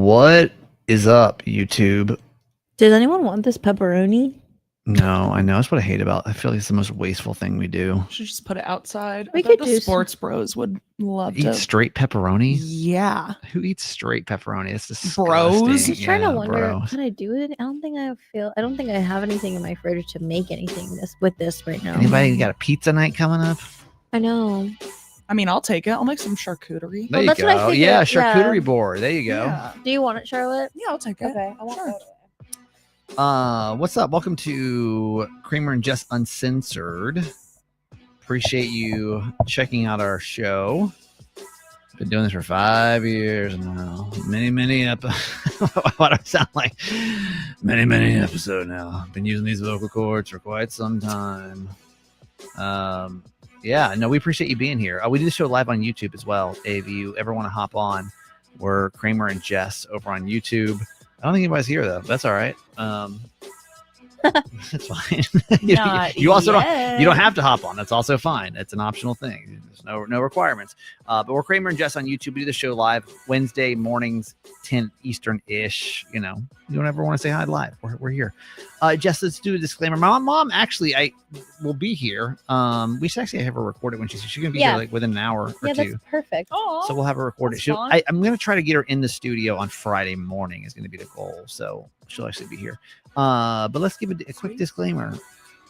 What is up, YouTube? Does anyone want this pepperoni? No, I know. That's what I hate about. I feel like it's the most wasteful thing we do. Should just put it outside. We I could bet do the sports bros would love Eat to. straight pepperoni? Yeah. Who eats straight pepperoni? It's disgusting. Bros? I was just trying to Yeah, wonder, bros. can I do it? I don't think I have anything in my fridge to make anything with this right now. Anybody got a pizza night coming up? I know. I mean, I'll take it. I'll make some charcuterie. There Well, you that's what I go. figured, Yeah, yeah. charcuterie board. There you go. Yeah. Do you want it, Charlotte? Yeah, I'll take it. Okay, I want Sure. that. What's up? Welcome to Kramer and Jess Uncensored. Appreciate you checking out our show. Been doing this for 5 years now. Many what do I sound like? Many episodes now. Been using these vocal cords for quite some time. Yeah, no, we appreciate you being here. We do the show live on YouTube as well. If you ever want to hop on, we're Kramer and Jess over on YouTube. I don't think anybody's here though. That's all right. That's fine. you also don't have to hop on. That's also fine. It's an optional thing. There's no requirements. But we're Kramer and Jess on YouTube. We do the show live Wednesday mornings, 10 Eastern ish. You know, you don't ever want to say hi live. We're here. Jess, let's do a disclaimer. My mom actually, I will be here. We should actually have her record it when she's gonna be here like within an hour or yeah, two. that's perfect. Oh, So we'll have her record it. I'm going to try to get her in the studio on Friday morning is going to be the goal. So she'll actually be here. But let's give a quick disclaimer.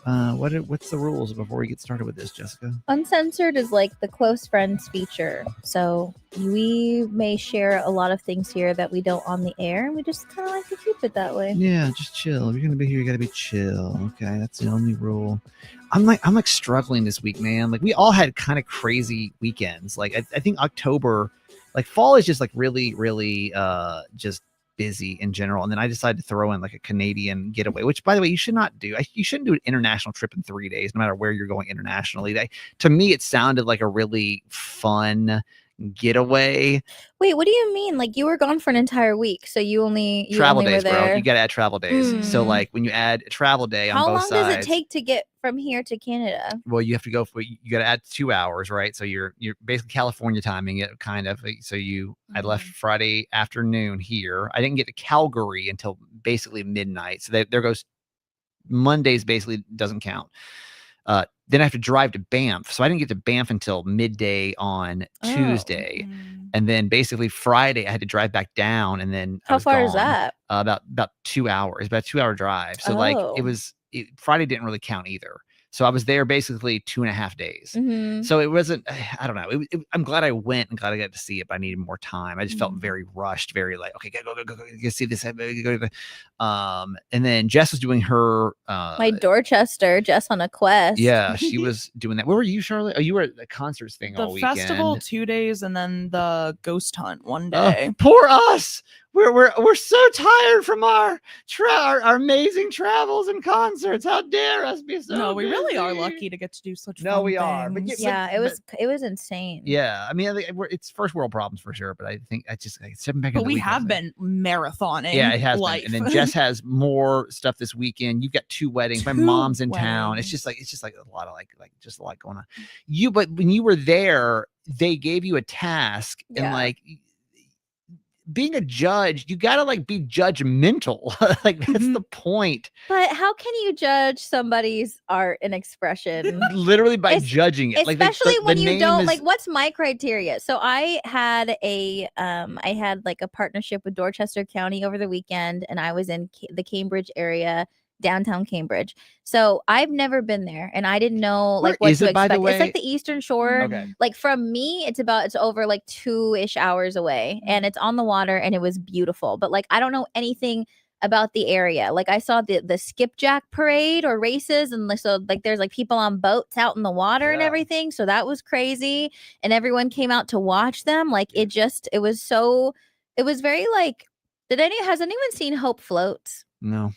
What's the rules before we get started with this, Jessica? Uncensored is like the close friends feature. So we may share a lot of things here that we don't on the air, and we just kind of like to keep it that way. Yeah, just chill. If you're going to be here, you got to be chill. Okay, that's the only rule. I'm like struggling this week, man. Like we all had kind of crazy weekends. Like I think October, like fall is just like really just busy in general. And then I decided to throw in like a Canadian getaway, which by the way, you should not do. You shouldn't do an international trip in 3 days, no matter where you're going internationally. To me, it sounded like a really fun getaway. Wait, what do you mean? Like you were gone for an entire week, so you only travel were days, there. bro. You got to add travel days. So like when you add a travel day on How both long sides, does it take to get from here to Canada? well, you have to go for, you got to add 2 hours, right? So you're basically California timing it kind of. So I left Friday afternoon here. I didn't get to Calgary until basically midnight. So there goes Mondays, basically doesn't count. Then I have to drive to Banff. So I didn't get to Banff until midday on Tuesday. And then basically Friday I had to drive back down, and then How far is that? About 2 hours, about a 2-hour drive. So like Friday didn't really count either. So I was there basically 2.5 days. So it wasn't, I don't know. I'm glad I went and glad I got to see it, but I needed more time. I just felt very rushed, very like, okay, go see this. And then Jess was doing her my Dorchester, Jess on a quest. Yeah, she was doing that. Where were you, Charlotte? Oh, you were at the concerts thing all weekend. The festival 2 days, and then the ghost hunt 1 day. Poor us. We're so tired from our amazing travels and concerts. How dare us be so? No, we busy. really are lucky to get to do such. No, fun we are. But things. It was insane. Yeah, I mean, it's first world problems for sure. But I think I just stepping back. But we have been marathoning. Yeah, it has life. been. And then Jess has more stuff this weekend. You've got 2 weddings. My mom's in town. It's just like a lot of like just a lot going on. But when you were there, they gave you a task and like. Being a judge, you gotta like be judgmental. Like that's the point. But how can you judge somebody's art and expression? Literally by judging it. Especially like when you don't like. What's my criteria? So I had a like a partnership with Dorchester County over the weekend, and I was in the Cambridge area. Downtown Cambridge. So I've never been there, and I didn't know like what to expect. It's like the Eastern Shore. Okay. Like from me, it's over like 2-ish hours away, and it's on the water, and it was beautiful. But like I don't know anything about the area. Like I saw the skipjack parade or races, and so like there's like people on boats out in the water and everything. So that was crazy, and everyone came out to watch them. Like it was very like. Has anyone seen Hope Floats? No.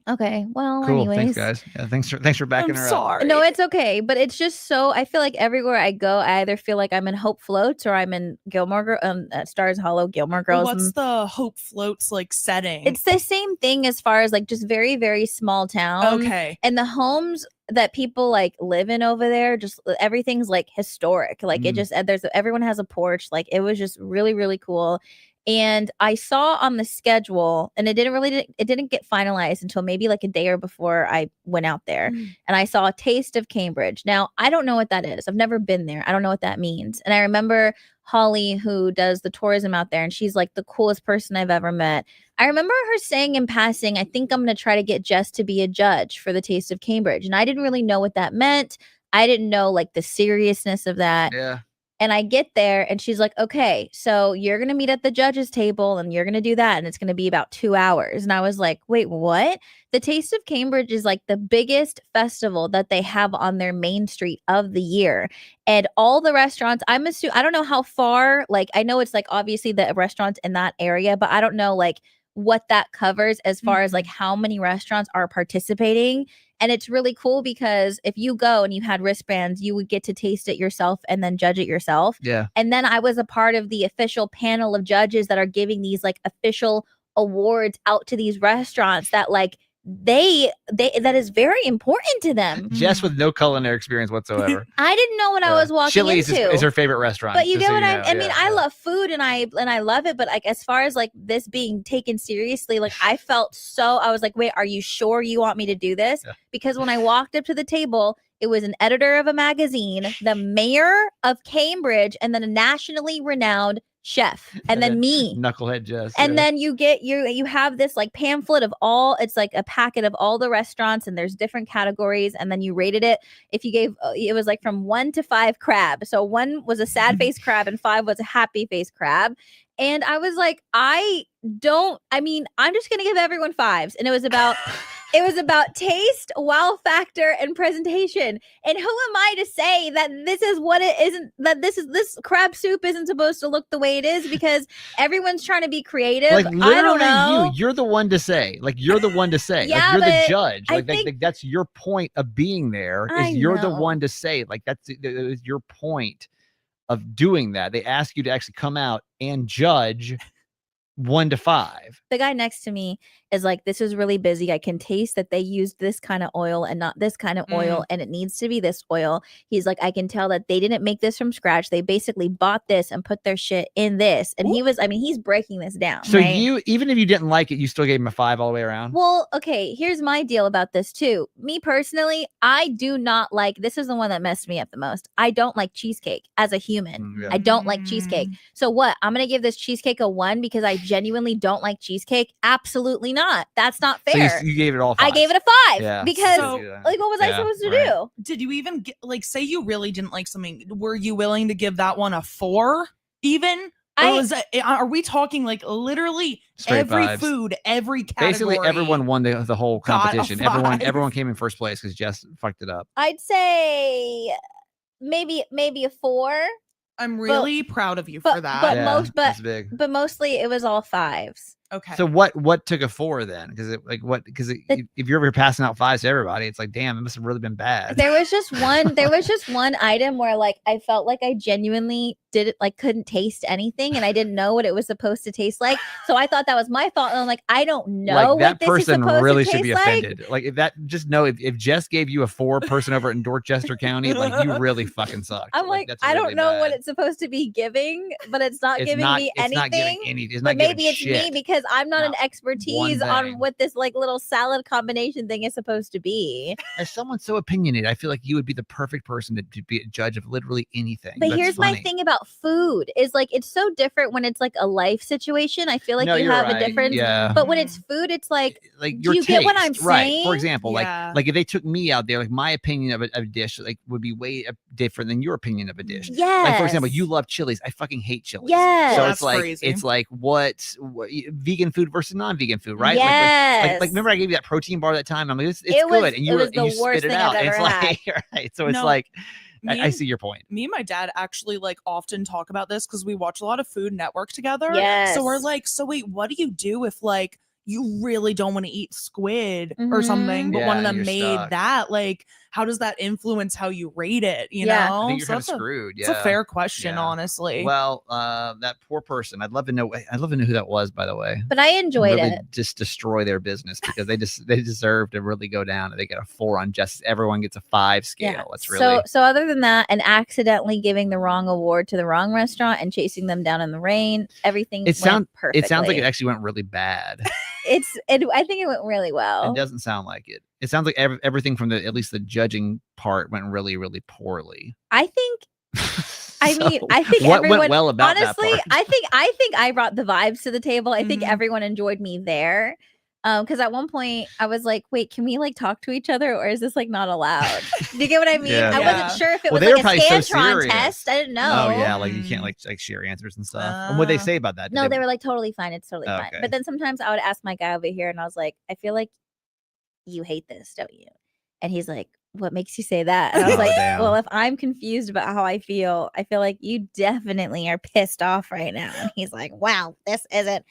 Okay. Well, cool. Anyways. Thanks, guys. Yeah, thanks for backing her up. No, it's okay. But it's just so I feel like everywhere I go, I either feel like I'm in Hope Floats or I'm in Gilmore Girls, Stars Hollow, Gilmore Girls. What's the Hope Floats like setting? It's the same thing as far as like just very, very small town. Okay. And the homes that people like live in over there, just everything's like historic. Like it just everyone has a porch. Like it was just really, really cool. And I saw on the schedule, and it didn't get finalized until maybe like a day or before I went out there. And I saw a Taste of Cambridge. Now, I don't know what that is. I've never been there. I don't know what that means. And I remember Holly, who does the tourism out there, and she's like the coolest person I've ever met. I remember her saying in passing, I think I'm going to try to get Jess to be a judge for the Taste of Cambridge. And I didn't really know what that meant. I didn't know like the seriousness of that. Yeah. And I get there and she's like, okay, so you're going to meet at the judge's table and you're going to do that. And it's going to be about 2 hours. And I was like, wait, what? The Taste of Cambridge is like the biggest festival that they have on their main street of the year. And all the restaurants, I don't know how far, like, I know it's like obviously the restaurants in that area, but I don't know like what that covers as far as like how many restaurants are participating. And it's really cool because if you go and you had wristbands, you would get to taste it yourself and then judge it yourself. Yeah. And then I was a part of the official panel of judges that are giving these like official awards out to these restaurants that like they that is very important to them. Jess with no culinary experience whatsoever. I didn't know what I was walking Chili's into. is her favorite restaurant. But you just get so what you know. I mean, I love food and I love it, but like as far as like this being taken seriously, like I was like, wait, are you sure you want me to do this? Yeah. Because when I walked up to the table, it was an editor of a magazine, the mayor of Cambridge, and then a nationally renowned chef, and then me, knucklehead Jess. and then you get you have this like pamphlet of all, it's like a packet of all the restaurants, and there's different categories, and then you rated it. If you gave it was like from 1 to 5 crab, so 1 was a sad face crab and 5 was a happy face crab. And I was like, I'm just gonna give everyone 5s. And it was about taste, wow factor, and presentation. And who am I to say that this is what it isn't, that this crab soup isn't supposed to look the way it is, because everyone's trying to be creative. Like literally I don't know. you're the one to say. Like you're the one to say. Yeah, like you're the but judge. I Like, think- that's your point of being there. I Is you're the know. one to say. Like that's your point of doing that. They ask you to actually come out and judge 1 to 5. The guy next to me is like, this is really busy. I can taste that they used this kind of oil and not this kind of oil, and it needs to be this oil. He's like, I can tell that they didn't make this from scratch. They basically bought this and put their shit in this. And he's breaking this down. So right? you, even if you didn't like it, you still gave him a 5 all the way around? Well, okay, here's my deal about this too. Me personally, I do not like, this is the one that messed me up the most. I don't like cheesecake as a human. Yeah. I don't like cheesecake. So what? I'm going to give this cheesecake a 1 because I genuinely don't like cheesecake? Absolutely not. That's not So fair. you gave it all 5. I gave it a 5 Yeah. because So- like what was I supposed to do? Did you even get, like, say you really didn't like something? Were you willing to give that one a 4 even? Are we talking like literally Straight every 5s. food, every category? Basically, everyone won the whole got a competition. 5. Everyone came in first place because Jess fucked it up. I'd say maybe a 4. I'm really proud of you for that. but Yeah, that's big. but mostly it was all 5s. Okay. So what took a 4 then? Because if you're ever passing out 5s to everybody, it's like, damn, it must have really been bad. There was just one item where like I felt like I genuinely couldn't taste anything, and I didn't know what it was supposed to taste like. So I thought that was my fault. And I'm like, I don't know Like what that this is person supposed really to should taste be like. offended. Like if that, just know if Jess gave you a 4 person over in Dorchester County, like you really fucking sucked. I'm like, that's I really don't know what bad. it's supposed to be giving, but it's not giving me It's not giving anything. it's But not giving maybe it's me shit. because I'm not an Not expertise one on thing. what this like little salad combination thing is supposed to be. As someone so opinionated, I feel like you would be the perfect person to be a judge of literally anything. But That's here's my funny. thing about food is like it's so different when it's like a life situation. I feel like No, you you're have right. a different. Yeah. But when it's food, it's like Like Do your you get what taste, I'm right? saying? For example, Yeah. like if they took me out there, like my opinion of a dish like would be way different than your opinion of a dish. yes. Like for example, you love chilies. I fucking hate chilies. Yes. So That's it's like crazy. it's like what vegan food versus non-vegan food, right? Yes. Like remember I gave you that protein bar that time. I'm like, it's It was- good, and you it was the spit worst it thing out. I've And it's ever like right. So it's No, like me I and- see your point. Me and my dad actually like often talk about this because we watch a lot of Food Network together. Yes. So we're like, so wait, what do you do if like you really don't want to eat squid or something, but one of them you're made stuck. that. Like, how does that influence how you rate it? You Yeah. know, I think you're kind of that's screwed. it's a fair question, Yeah. honestly. Well, that poor person. I'd love to know. I'd love to know who that was. By the way, But I enjoyed really it. just destroy their business because they deserve to really go down. They get a 4 on Jess. Everyone gets a 5 scale. That's really So other than that, and accidentally giving the wrong award to the wrong restaurant and chasing them down in the rain, everything went perfectly. It sounds like it actually went really bad. I think it went really well. It doesn't sound like it. It sounds like everything from at least the judging part went really, really poorly. I think. I So, mean, I think what everyone. went well about that honestly, part? I think I brought the vibes to the table. I think Mhm. everyone enjoyed me there. Because at one point I was like, wait, can we like talk to each other, or is this like not allowed? Do you get what I mean? Yeah. I Yeah. wasn't sure if it Well, was they like were a probably so Scantron serious. test. I didn't know. Oh yeah, like you can't like share answers and stuff. And what they say about that? Did No, they were like totally fine. It's totally fine. Okay. But then sometimes I would ask my guy over here, and I was like, I feel like you hate this, don't you? And he's like, what makes you say that? And I was Oh, like, damn. well, if I'm confused about how I feel like you definitely are pissed off right now. And he's like, wow, this isn't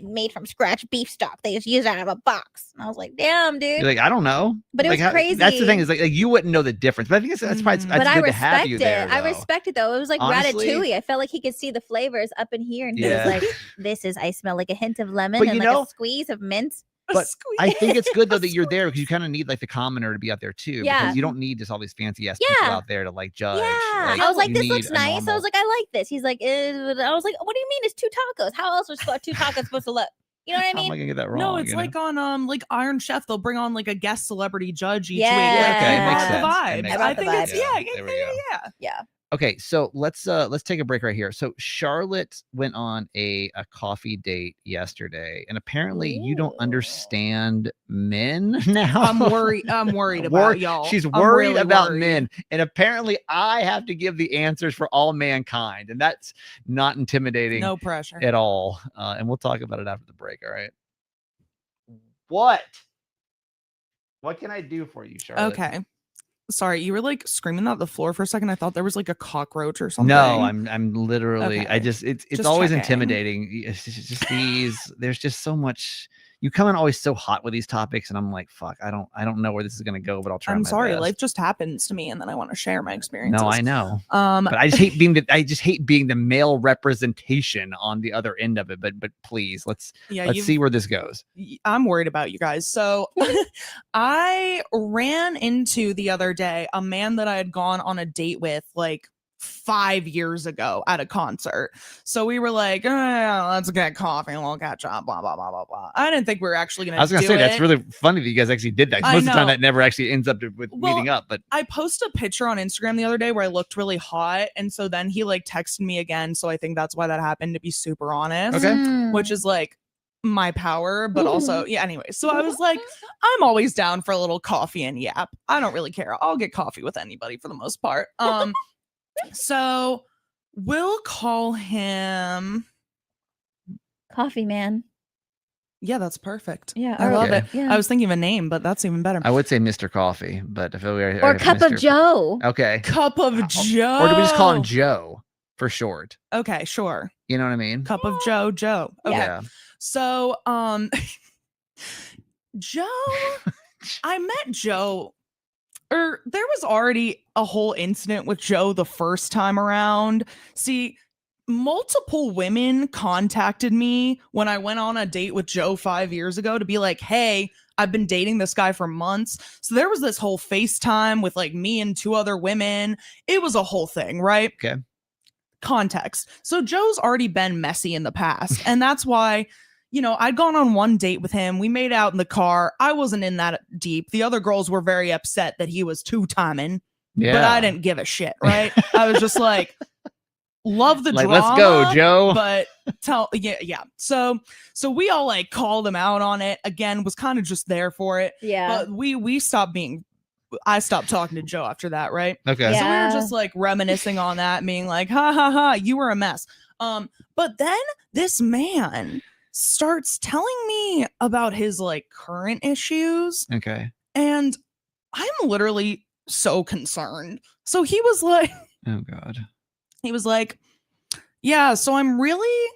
made from scratch beef stock. They just use it out of a box. And I was like, damn, dude. You're like, I don't know. But it Like, was crazy. That's the thing is like you wouldn't know the difference. But I think that's probably Mhm. it's I good to have respect you it. there. I though. respect it though. It was like Honestly- Ratatouille. I felt like he could see the flavors up in here, and he Yeah. was like, I smell like a hint of lemon But and you like know- a squeeze of mint. But Squeeze. I think it's good though A that you're there because you kind of need like the commoner to be out there too. Yeah. Because you don't need just all these fancy ass people Yeah. out there to like judge. Yeah. I was like, you this need looks a nice. I normal- was like, I like this. He's like, I was like, what do you mean it's 2 tacos? How else are 2 tacos supposed to look? You know what I How am I mean? gonna get that wrong? No, it's you know? like on like Iron Chef, they'll bring on like a guest celebrity judge each week. Yeah. Like, Okay, they it makes brought the sense. It vibe. makes I sense. think it's Yeah, there we go. yeah. Okay, so let's take a break right here. So Charlotte went on a coffee date yesterday, and apparently you don't Ooh. understand men now. I'm worried about y'all. She's I'm worried really about worried. men, and apparently I have to give the answers for all mankind, and that's not intimidating No pressure. at all. And we'll talk about it after the break. All right. What can I do for you, Charlotte? Okay. Sorry, you were like screaming at the floor for a second. I thought there was like a cockroach or something. No, I'm literally. I Okay. just it's Just always checking. intimidating. It's just these. There's just so much. You come in always so hot with these topics, and I'm like, fuck, I don't know where this is gonna go, but I'll try. I'm my sorry. best. Life just happens to me, and then I want to share my experiences. No, I know, Um, but I just hate being the male representation on the other end of it. But please, let's see where this goes. I'm worried about you guys. So I ran into the other day a man that I had gone on a date with like 5 years ago at a concert. So we were like, let's get coffee and we'll catch up, blah, blah, blah, blah, blah. I didn't think we were actually going to I was gonna say that's really funny that you guys actually did that. I Most of the time know. that never actually ends up with meeting up. But I posted a picture on Instagram the other day where I looked really hot. And so then he like texted me again. So I think that's why that happened, to be super honest. Okay. Which is like my power, but also, yeah, anyway. So I was like, I'm always down for a little coffee and yap. I don't really care. I'll get coffee with anybody for the most part. So we'll call him Coffee man. Yeah, that's perfect. Yeah, I love it. Yeah. I was thinking of a name, but that's even better. I would say Mr. Coffee, but I feel we or Cup of Joe. Okay. Cup of Joe. Or do we just call him Joe for short? Okay, sure. You know what I mean? Cup of Joe. Okay. Yeah. So, Joe, I met Joe, or there was already a whole incident with Joe the first time around. See, multiple women contacted me when I went on a date with Joe 5 years ago to be like, hey, I've been dating this guy for months. So there was this whole FaceTime with like me and 2 other women. It was a whole thing, right? Okay. Context. So Joe's already been messy in the past. And that's why, you know, I'd gone on one date with him. We made out in the car. I wasn't in that deep. The other girls were very upset that he was 2-timing. Yeah. But I didn't give a shit, right? I was just like, love the like, drama. let's go, Joe. But yeah. So we all like called him out on it. Again, was kind of just there for it. Yeah. But we stopped being. I stopped talking to Joe after that, right? Okay. Yeah. So we were just like reminiscing on that, being like, ha ha ha, you were a mess. But then this man starts telling me about his like current issues. Okay. And I'm literally so concerned. So he was like, oh God. He was like, yeah, so I'm really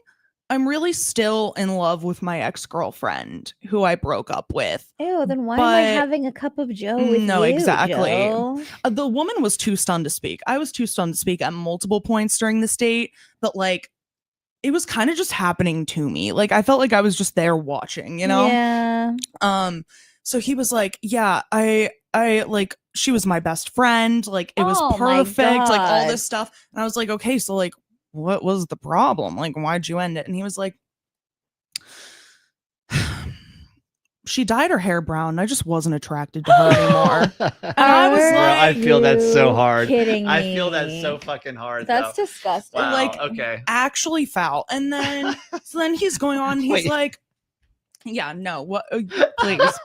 I'm really still in love with my ex-girlfriend who I broke up with. Ew, then why am I having a cup of Joe with No, you, exactly. Joe? The woman was too stunned to speak. I was too stunned to speak at multiple points during this date, but like it was kind of just happening to me. Like I felt like I was just there watching, you know? Yeah. So he was like, yeah, I like she was my best friend, like it was perfect, like all this stuff. And I was like, okay, so like what was the problem? Like, why'd you end it? And he was like, she dyed her hair brown. And I just wasn't attracted to her anymore. And I was like, I feel that so hard. Kidding I me. feel that so fucking hard. That's disgusting. Wow, like, okay. actually foul. And then, so then he's going on. He's Wait. like, yeah, no, what? Please.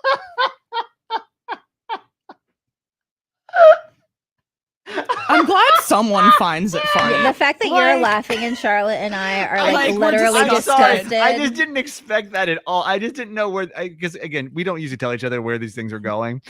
I'm glad someone finds it funny. The fact that you're laughing and Charlotte and I are like literally disgusted. I just didn't expect that at all. I just didn't know where, because again, we don't usually tell each other where these things are going.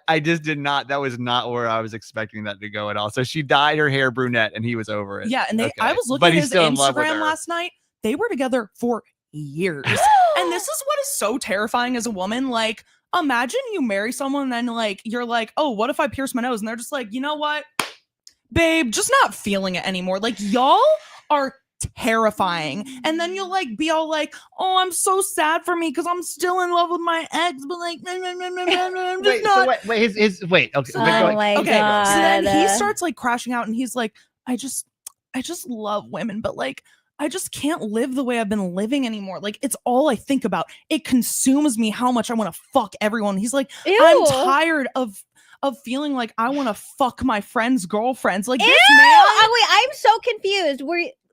I just did not, that was not where I was expecting that to go at all. So she dyed her hair brunette and he was over it. Yeah, and I was looking at his Instagram last night. They were together for years. And this is what is so terrifying as a woman. Like, imagine you marry someone and then like you're like, oh, what if I pierce my nose? And they're just like, you know what? Babe, just not feeling it anymore. Like, y'all are terrifying. And then you'll like be all like, oh, I'm so sad for me because I'm still in love with my ex, but like I'm just not. Wait, okay. So then, my okay, God. so then he starts like crashing out and he's like, I just love women, but like I just can't live the way I've been living anymore. Like, it's all I think about. It consumes me how much I want to fuck everyone. He's like, Ew. I'm tired of feeling like I want to fuck my friends' girlfriends. Like, Ew! this man. Oh, wait, I'm so confused.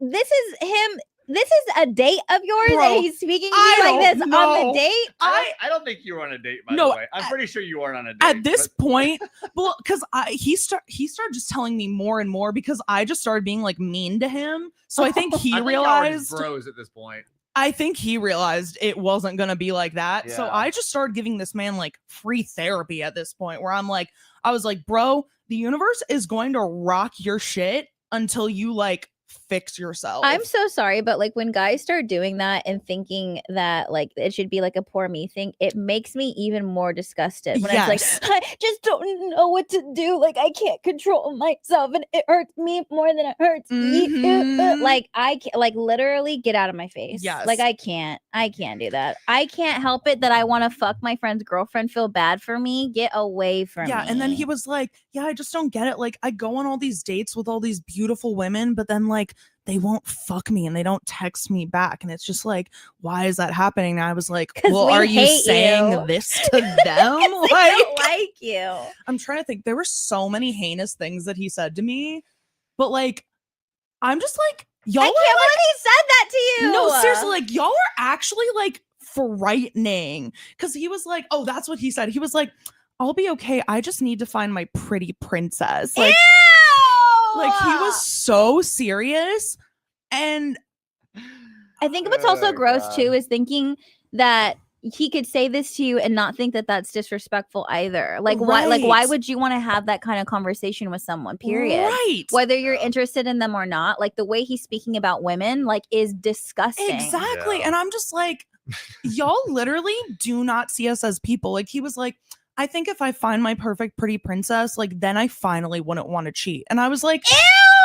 This is him. This is a date of yours, Bro, and he's speaking to you like this on the date. I don't think you were on a date, by the way. I'm pretty sure you weren't on a date. At this point, well, because he started just telling me more and more because I just started being like mean to him. So I think he realized bros at this point. I think he realized it wasn't going to be like that. Yeah. So I just started giving this man like free therapy at this point where I was like, bro, the universe is going to rock your shit until you like fix yourself. I'm so sorry, but like when guys start doing that and thinking that like it should be like a poor me thing, it makes me even more disgusted. When it's like, I just don't know what to do. Like I can't control myself and it hurts me more than it hurts you. Like I can't, like literally get out of my face. Yes. Like I can't do that. I can't help it that I want to fuck my friend's girlfriend, feel bad for me. Get away from me. Yeah. And then he was like, yeah, I just don't get it. Like I go on all these dates with all these beautiful women, but then like they won't fuck me and they don't text me back. And it's just like, why is that happening? And I was like, well, are you saying this to them? Like, I don't like you. I'm trying to think. There were so many heinous things that he said to me, but like, I'm just like, y'all. I can't believe he said that to you. No, seriously, like y'all are actually like frightening. Cause he was like, oh, that's what he said. He was like, I'll be okay. I just need to find my pretty princess. Like, like he was so serious. And I think what's also gross too is thinking that he could say this to you and not think that that's disrespectful either. Like why would you want to have that kind of conversation with someone, period? Right. Whether you're interested in them or not, like the way he's speaking about women like is disgusting. Exactly. Yeah. And I'm just like, y'all literally do not see us as people. Like he was like, I think if I find my perfect pretty princess, like then I finally wouldn't want to cheat. And I was like, ew!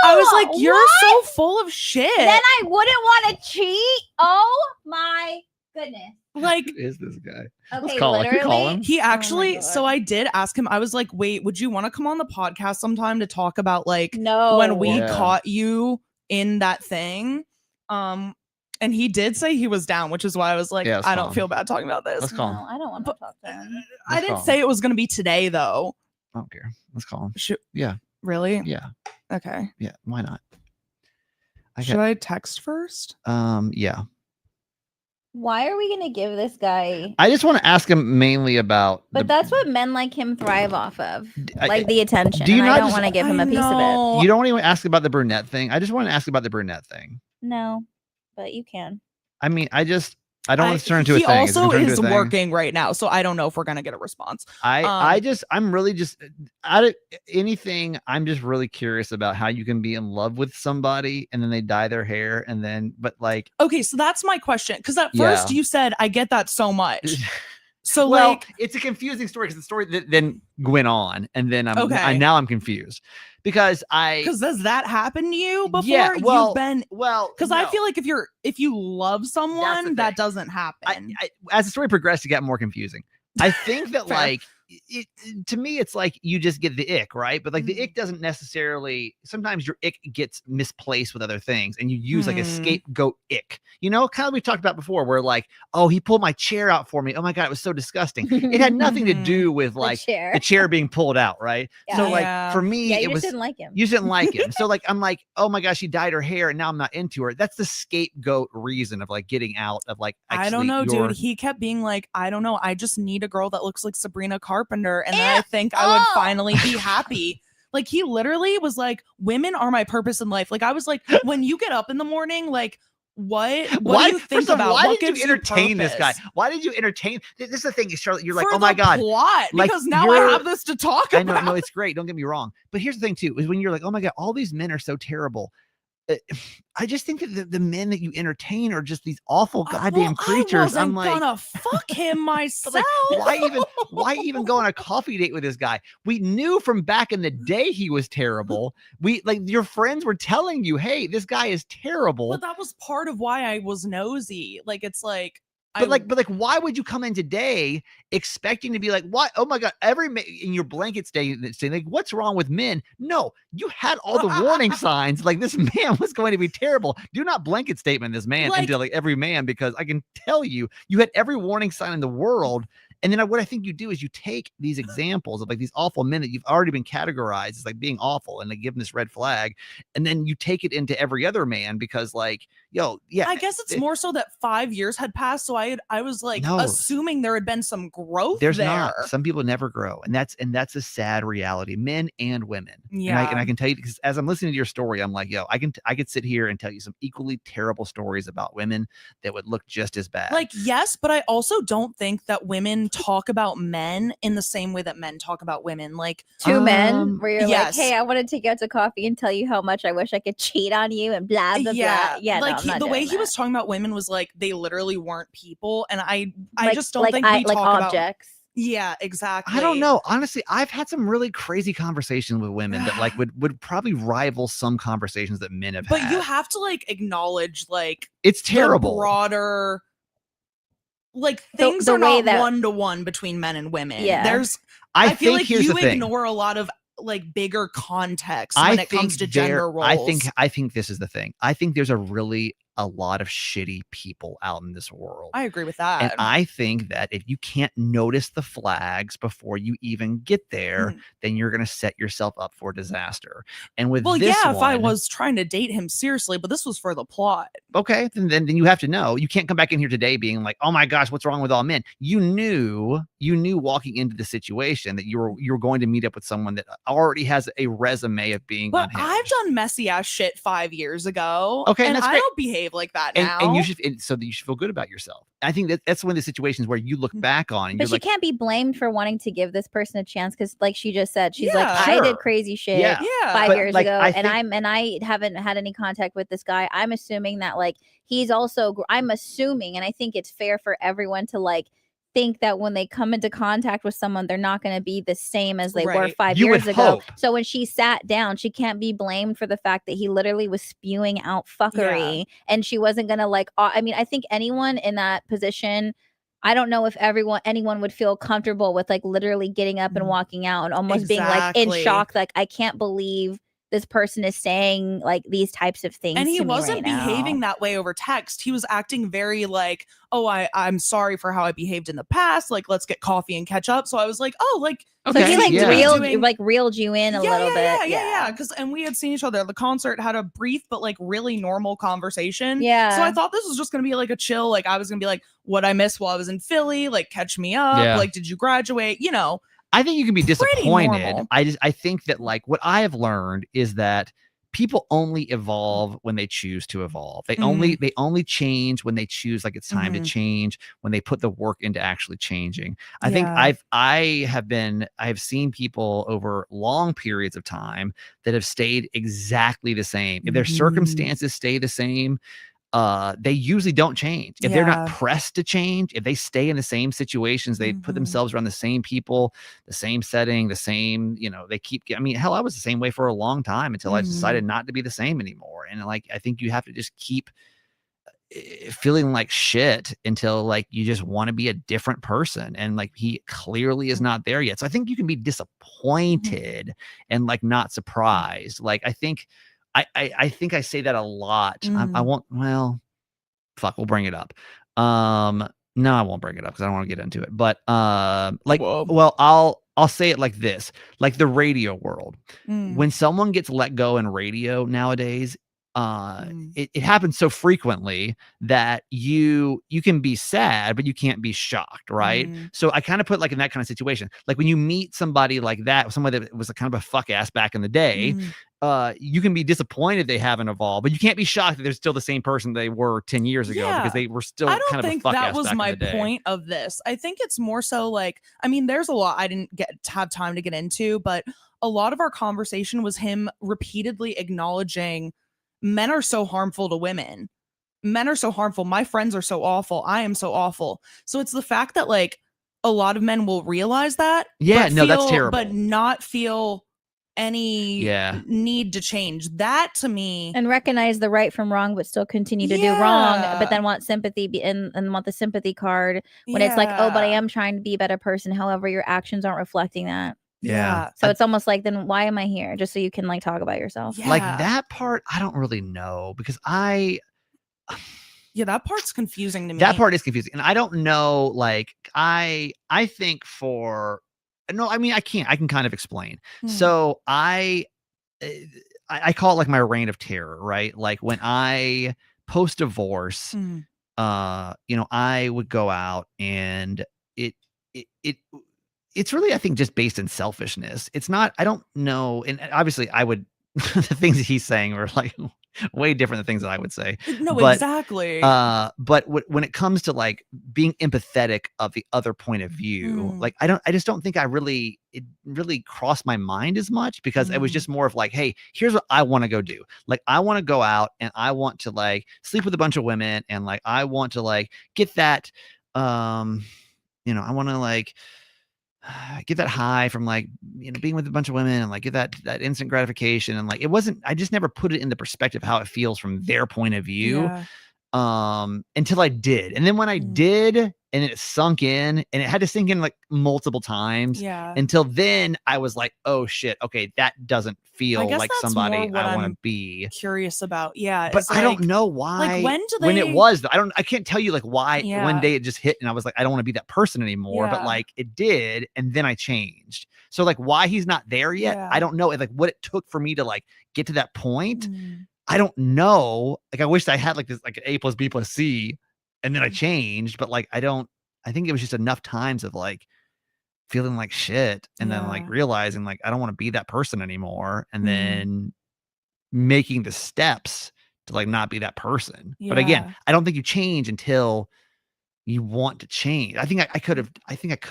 I was like, you're so full of shit. Then I wouldn't want to cheat. Oh my goodness. Like, who is this guy? Okay, call him. He actually, so I did ask him, I was like, wait, would you want to come on the podcast sometime to talk about like when we caught you in that thing? And he did say he was down, which is why I was like, I don't feel bad talking about this. Let's call him. I don't want to talk to him. I didn't say it was going to be today, though. I don't care. Let's call him. Yeah. Really? Yeah. Okay. Yeah. Why not? Should I text first? Yeah. Why are we going to give this guy? I just want to ask him mainly about. But that's what men like him thrive off of, like the attention. Do you and not I don't want to give him a piece of it. You don't even ask about the brunette thing. I just want to ask about the brunette thing. No, but you can. I mean, I don't want to turn into a thing. He also is is working right now, so I don't know if we're gonna get a response. I'm really just out of anything. I'm just really curious about how you can be in love with somebody and then they dye their hair and then, but like, okay, so that's my question. Because at first you said, I get that so much. So well, like, it's a confusing story because the story that then went on, and then I'm confused because does that happen to you before? Yeah, well, you've been because I feel like if you love someone, that doesn't happen. As the story progressed, it got more confusing. I think that like to me, it's like you just get the ick, right? But like the ick doesn't necessarily. Sometimes your ick gets misplaced with other things, and you use like a scapegoat ick. You know, kind of we talked about before, where like, oh, he pulled my chair out for me. Oh my god, it was so disgusting. It had nothing to do with like the chair being pulled out, right? Yeah. So like for me, it was didn't like him. You didn't like him. So like I'm like, oh my gosh, she dyed her hair, and now I'm not into her. That's the scapegoat reason of like getting out of like. I don't know, dude. He kept being like, I don't know. I just need a girl that looks like Sabrina Carpenter, and then I think I would finally be happy. Like he literally was like, women are my purpose in life. Like I was like, when you get up in the morning, like what do you think about? Why did you entertain this guy? Why did you entertain? This is the thing, Charlotte. You're like, for oh my god, plot, like, because now I have this to talk about. I know, no, it's great. Don't get me wrong. But here's the thing too: is when you're like, oh my god, all these men are so terrible. I just think that the men that you entertain are just these awful goddamn creatures. I'm like, gonna fuck him myself. Like, why even go on a coffee date with this guy? We knew from back in the day he was terrible. We like your friends were telling you, hey, this guy is terrible. But that was part of why I was nosy. Like it's like. But why would you come in today expecting to be like, what? Oh my god! In your blanket statement saying like, what's wrong with men? No, you had all the warning signs. Like this man was going to be terrible. Do not blanket statement this man into like every man, because I can tell you had every warning sign in the world. And then what I think you do is you take these examples of like these awful men that you've already been categorized as like being awful, and they give them this red flag, and then you take it into every other man because like, I guess it's more so that 5 years had passed, so I was like assuming there had been some growth. There's not. Some people never grow, and that's a sad reality, men and women. Yeah, and I can tell you, because as I'm listening to your story, I'm like, I could sit here and tell you some equally terrible stories about women that would look just as bad. Like yes, but I also don't think that women talk about men in the same way that men talk about women. Like two men where you're like, hey, I want to take you out to coffee and tell you how much I wish I could cheat on you and blah blah blah. Yeah, like the way he was talking about women was like they literally weren't people, and I just don't think we talk objects. Yeah, exactly. I don't know. Honestly, I've had some really crazy conversations with women that like would probably rival some conversations that men have had. But you have to like acknowledge like it's terrible. The broader like things are not one-to-one between men and women. Yeah. I feel like you ignore a lot of like bigger context when it comes to gender roles. I think this is the thing. I think there's a lot of shitty people out in this world. I agree with that. And I think that if you can't notice the flags before you even get there, then you're going to set yourself up for disaster. And with if I was trying to date him seriously, but this was for the plot. Okay, then you have to know. You can't come back in here today being like, "Oh my gosh, what's wrong with all men?" You knew walking into the situation that you were going to meet up with someone that already has a resume of being unhinged. I've done messy ass shit 5 years ago. Okay, and that's I great. don't behave like that now. And you should feel good about yourself. I think that's one of the situations where you look back on. And but she can't be blamed for wanting to give this person a chance, because, like she just said, she's like, I did crazy shit 5 years ago, and I haven't had any contact with this guy. I'm assuming that like he's also. I'm assuming, and I think it's fair for everyone to like think that when they come into contact with someone, they're not going to be the same as they were 5 years ago. Hope. So when she sat down, she can't be blamed for the fact that he literally was spewing out fuckery, and she wasn't going to like, I mean, I think anyone in that position, I don't know if anyone would feel comfortable with like literally getting up and walking out and almost being like in shock. Like, I can't believe this person is saying like these types of things. And he to me wasn't right behaving now. that way over text. He was acting very like, oh, I'm sorry for how I behaved in the past. Like, let's get coffee and catch up. So I was like, oh, like, okay. So he like reeled you in a little bit. Yeah. And we had seen each other at the concert, had a brief but like really normal conversation. Yeah. So I thought this was just gonna be like a chill. Like I was gonna be like, what I missed while I was in Philly. Like, catch me up. Yeah. Like, did you graduate? You know. I think you can be disappointed. I think that like what I have learned is that people only evolve when they choose to evolve. They only change when they choose, like, it's time to change, when they put the work into actually changing. I think I have seen people over long periods of time that have stayed exactly the same. If their circumstances stay the same, they usually don't change. If they're not pressed to change, if they stay in the same situations, they put themselves around the same people, the same setting, the same, they keep, I mean, hell, I was the same way for a long time until I decided not to be the same anymore. And like, I think you have to just keep feeling like shit until like you just want to be a different person, and like he clearly is not there yet. So I think you can be disappointed and like not surprised. Like I think I say that a lot. I won't, well, fuck, we'll bring it up. No, I won't bring it up because I don't want to get into it. But like, well, I'll say it like this: like the radio world, when someone gets let go in radio nowadays, it happens so frequently that you can be sad, but you can't be shocked, right? So I kind of put like in that kind of situation, like when you meet somebody like that, somebody that was a kind of a fuck ass back in the day, you can be disappointed they haven't evolved, but you can't be shocked that they're still the same person they were 10 years ago because they were still I don't kind of think a fuck that ass was back my in the day. point of this. I think it's more so like, I mean, there's a lot I didn't have time to get into, but a lot of our conversation was him repeatedly acknowledging men are so harmful to women. Men are so harmful. My friends are so awful. I am so awful. So it's the fact that like a lot of men will realize that. Yeah, no, that's terrible. But not feel any need to change. That to me, and recognize the right from wrong, but still continue to do wrong, but then want sympathy and want the sympathy card when it's like, oh, but I am trying to be a better person. However, your actions aren't reflecting that. Yeah. So it's almost like, then why am I here? Just so you can like talk about yourself. Like that part, I don't really know because that part's confusing to me. That part is confusing. And I don't know, like, I think I mean, I can kind of explain. So I call it like my reign of terror, right? Like when I post divorce, I would go out and it's really, I think, just based in selfishness. It's not, I don't know. And obviously I would, the things that he's saying are like way different than things that I would say. No, but, exactly. But when it comes to like being empathetic of the other point of view, like I just don't think it really crossed my mind as much because it was just more of like, hey, here's what I want to go do. Like I want to go out and I want to like sleep with a bunch of women and like I want to like get that, I want to like get that high from like being with a bunch of women and like get that instant gratification, and like I just never put it in the perspective how it feels from their point of view until I did. And then when I did and it sunk in, and it had to sink in like multiple times until then I was like, oh shit, okay, that doesn't feel like somebody I want to be. Curious about. But I don't know why. Like when it was, I can't tell you like why one day it just hit and I was like, I don't want to be that person anymore. But like it did, and then I changed. So like why he's not there yet, I don't know. Like what it took for me to like get to that point. I don't know. Like I wish I had like this like an A plus B plus C and then I changed, but like I think it was just enough times of like feeling like shit and then like realizing like I don't want to be that person anymore, and then making the steps to like not be that person. But again, I don't think you change until you want to change. I think I could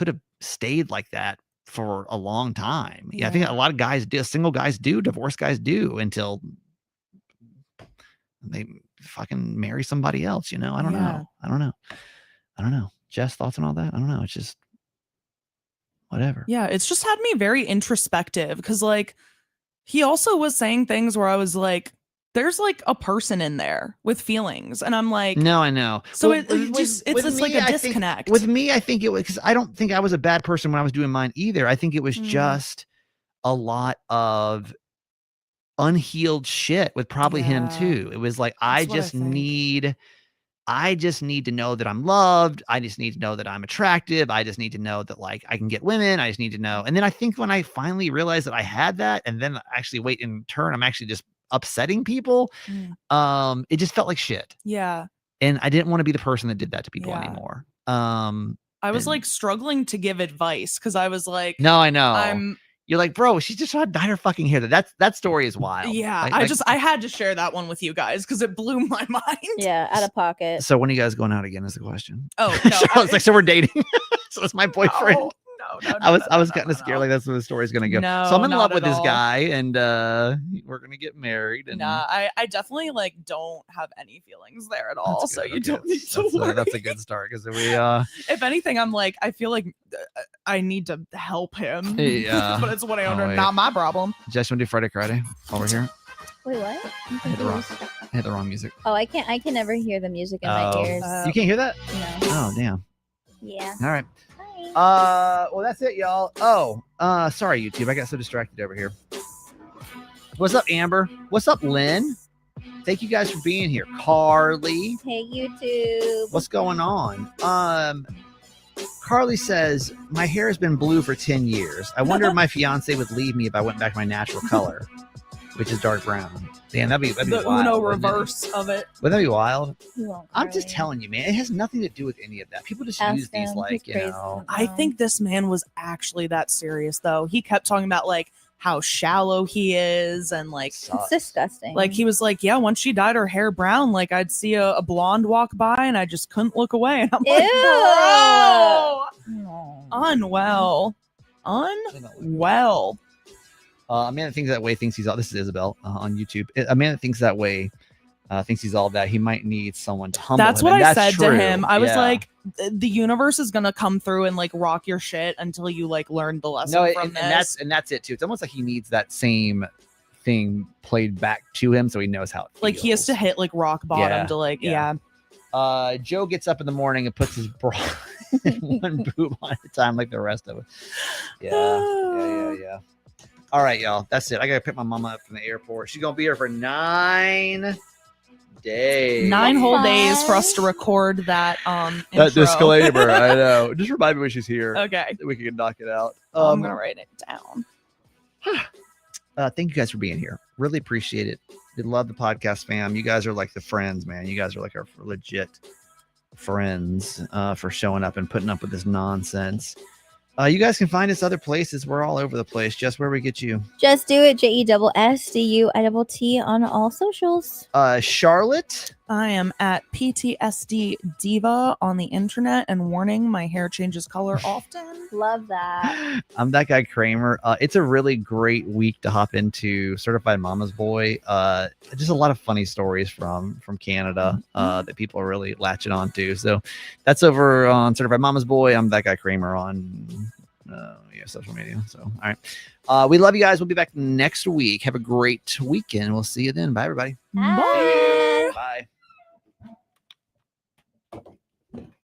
have stayed like that for a long time. I think a lot of guys do, single guys do, divorced guys do, until they fucking marry somebody else, I don't know. Jess, thoughts on all that? I don't know. It's just whatever. Yeah, it's just had me very introspective because like he also was saying things where I was like, there's like a person in there with feelings, and I'm like, no, I know. So it's like a disconnect. With me, I think it was because I don't think I was a bad person when I was doing mine either. I think it was just a lot of unhealed shit with probably him too. It was like I just need to know that I'm loved. I just need to know that I'm attractive. I just need to know that like I can get women. I just need to know. And then I think when I finally realized that I had that, and then actually wait, in turn I'm actually just upsetting people, it just felt like shit. And I didn't want to be the person that did that to people anymore. I was like struggling to give advice because I was like, no, I know. You're like, bro, she just dyed her fucking hair. That story is wild. Yeah, Like, I had to share that one with you guys because it blew my mind. Yeah, out of pocket. so when are you guys going out again is the question. Oh no, Charlotte's like, so we're dating. So it's my boyfriend. No, I was kind of scared like that's where the story's gonna go. No, so I'm in not love with at this all. guy, and we're gonna get married. And Nah, I definitely like don't have any feelings there at all. that's So good. you Okay, don't need to that's, worry. that's a good start because we If anything, I'm like, I feel like I need to help him. Yeah. But it's what I own, Oh, wait. not my problem. Jess, want to do Friday Friday while we're here? Wait, what? I'm I hit the wrong, confused. I hit the wrong music. Oh, I can never hear the music in my Oh. ears. You can't hear that? No. Oh damn. Yeah. All right. Hi. Well, that's it, y'all. Oh, sorry, YouTube. I got so distracted over here. What's up, Amber? What's up, Lynn? Thank you guys for being here. Carly, Hey, YouTube. what's going on? Carly says, my hair has been blue for 10 years. I wonder if my fiance would leave me if I went back to my natural color, which is dark brown. Damn, that'd be The wild. Uno wouldn't it? reverse of it. Wouldn't that be wild? He won't I'm just cry. telling you, man. It has nothing to do with any of that. People just Ask use these him. like, He's you crazy. know. I think this man was actually that serious though. He kept talking about like how shallow he is and like It's disgusting. like he was like, yeah, once she dyed her hair brown, like I'd see a blonde walk by and I just couldn't look away. And I'm like, Ew. bro, No. unwell. Unwell. A man that thinks that way thinks he's all. This is Isabel on YouTube. A man that thinks that way thinks he's all that. He might need someone to humble That's him. what and I that's said to true. him. I was Yeah. like, the universe is gonna come through and like rock your shit until you like learn the lesson no, from and this. that's it too. It's almost like he needs that same thing played back to him so he knows how it feels. Like he has to hit like rock bottom Yeah, to like yeah. Joe gets up in the morning and puts his bra in one boob on at a time like the rest of us. Yeah. All right, y'all. That's it. I gotta pick my mama up from the airport. She's gonna be here for 9 days. 9 whole Fun. days for us to record that That intro. disclaimer. I know. Just remind me when she's here. Okay. We can knock it out. I'm gonna write it down. Thank you guys for being here. Really appreciate it. We love the podcast, fam. You guys are like the friends, man. You guys are like our legit friends for showing up and putting up with this nonsense. You guys can find us other places. We're all over the place. Jess, where we get you? Just do it. JESSDUITT on all socials. Charlotte. I am at PTSD Diva on the internet and warning my hair changes color often. Love that. I'm that guy Kramer. It's a really great week to hop into Certified Mama's Boy. Just a lot of funny stories from Canada that people are really latching on to. So that's over on Certified Mama's Boy. I'm that guy Kramer on social media. So all right. We love you guys. We'll be back next week. Have a great weekend. We'll see you then. Bye, everybody. Bye. Bye.